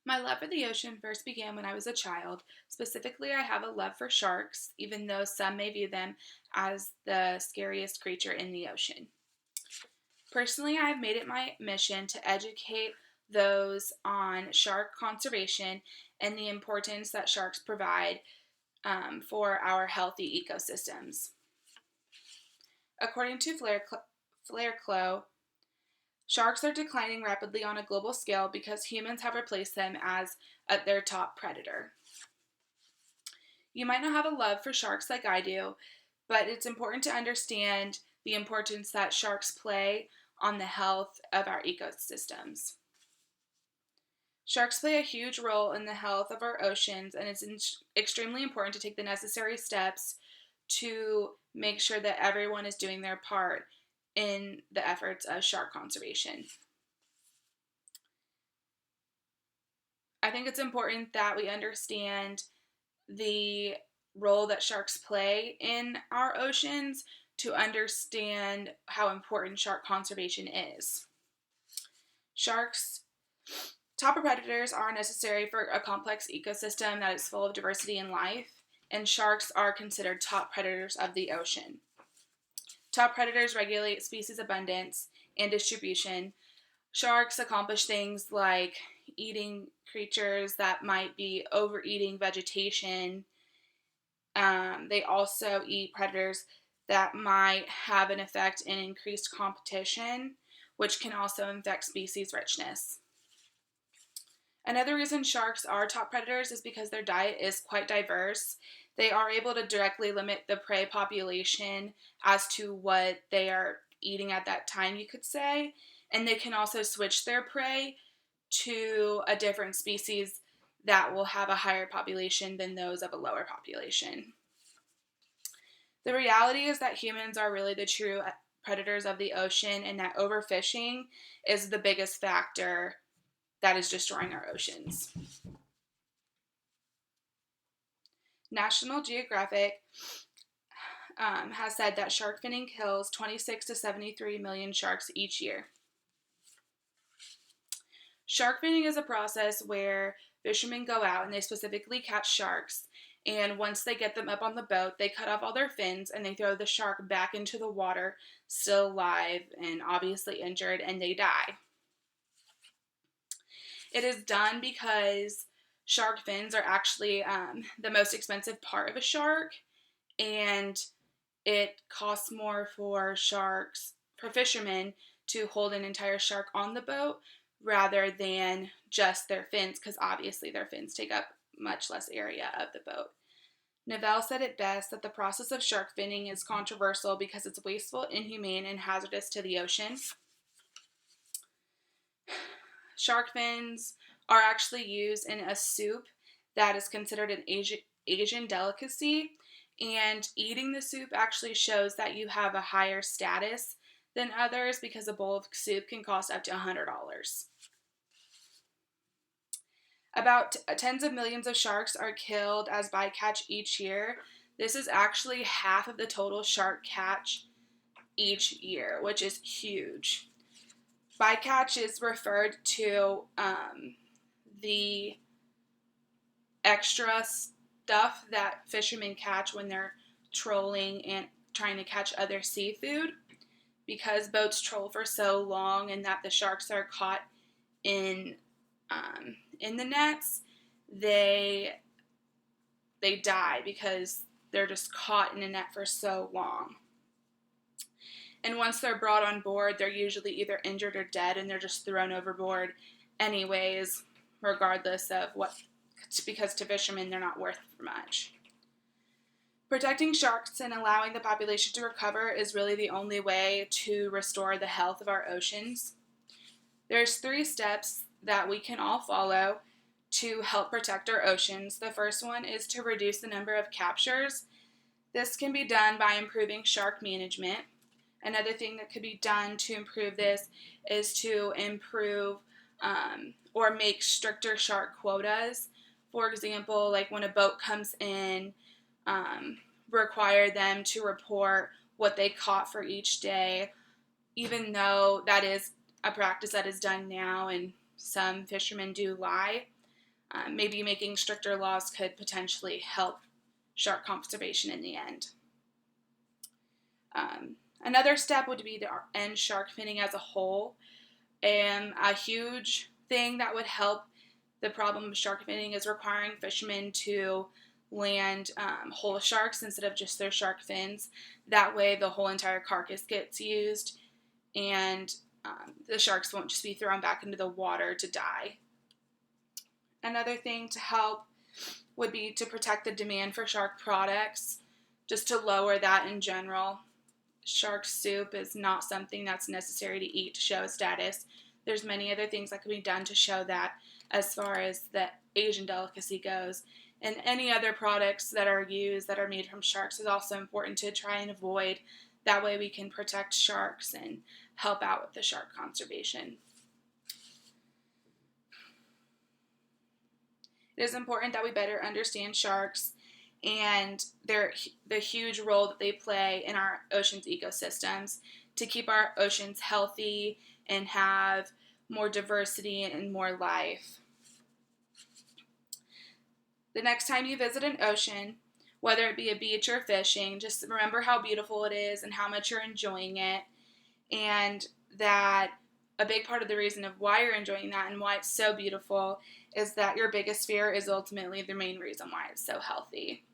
My love for the ocean first began when I was a child. Specifically, I have a love for sharks, even though some may view them as the scariest creature in the ocean. Personally, I have made it my mission to educate those on shark conservation and the importance that sharks provide for our healthy ecosystems. According to Flair sharks are declining rapidly on a global scale because humans have replaced them as their top predator. You might not have a love for sharks like I do, but it's important to understand the importance that sharks play on the health of our ecosystems. Sharks play a huge role in the health of our oceans, and it's extremely important to take the necessary steps to make sure that everyone is doing their part in the efforts of shark conservation. I think it's important that we understand the role that sharks play in our oceans to understand how important shark conservation is. Sharks, top predators, are necessary for a complex ecosystem that is full of diversity and life, and sharks are considered top predators of the ocean. Top predators regulate species abundance and distribution. Sharks accomplish things like eating creatures that might be overeating vegetation. They also eat predators that might have an effect in increased competition, which can also affect species richness. Another reason sharks are top predators is because their diet is quite diverse. They are able to directly limit the prey population as to what they are eating at that time, you could say, and they can also switch their prey to a different species that will have a higher population than those of a lower population. The reality is that humans are really the true predators of the ocean, and that overfishing is the biggest factor that is destroying our oceans. National Geographic has said that shark finning kills 26 to 73 million sharks each year. Shark finning is a process where fishermen go out and they specifically catch sharks. And once they get them up on the boat, they cut off all their fins and they throw the shark back into the water, still alive and obviously injured, and they die. It is done because shark fins are actually the most expensive part of a shark, and it costs more for fishermen to hold an entire shark on the boat rather than just their fins, because obviously their fins take up much less area of the boat. Novell said it best that the process of shark finning is controversial because it's wasteful, inhumane, and hazardous to the ocean. Shark fins are actually used in a soup that is considered an Asian delicacy, and eating the soup actually shows that you have a higher status than others because a bowl of soup can cost up to $100. About tens of millions of sharks are killed as bycatch each year. This is actually half of the total shark catch each year, which is huge. Bycatch is referred to the extra stuff that fishermen catch when they're trolling and trying to catch other seafood. Because boats troll for so long and that the sharks are caught in the nets, they die because they're just caught in a net for so long. And once they're brought on board, they're usually either injured or dead, and they're just thrown overboard anyways, regardless of what, because to fishermen they're not worth much. Protecting sharks and allowing the population to recover is really the only way to restore the health of our oceans. There's 3 steps that we can all follow to help protect our oceans. The first one is to reduce the number of captures. This can be done by improving shark management. Another thing that could be done to improve this is to improve or make stricter shark quotas. For example, like when a boat comes in, require them to report what they caught for each day, even though that is a practice that is done now and some fishermen do lie. Maybe making stricter laws could potentially help shark conservation in the end. Another step would be to end shark finning as a whole. And a huge thing that would help the problem of shark finning is requiring fishermen to land whole sharks instead of just their shark fins. That way, the whole entire carcass gets used, and the sharks won't just be thrown back into the water to die. Another thing to help would be to protect the demand for shark products, just to lower that in general. Shark soup is not something that's necessary to eat to show status. There's many other things that can be done to show that, as far as the Asian delicacy goes. And any other products that are used that are made from sharks is also important to try and avoid. That way we can protect sharks and help out with the shark conservation. It is important that we better understand sharks and the huge role that they play in our ocean's ecosystems to keep our oceans healthy and have more diversity and more life. The next time you visit an ocean, whether it be a beach or fishing, just remember how beautiful it is and how much you're enjoying it, and that a big part of the reason of why you're enjoying that and why it's so beautiful is that your biggest fear is ultimately the main reason why it's so healthy.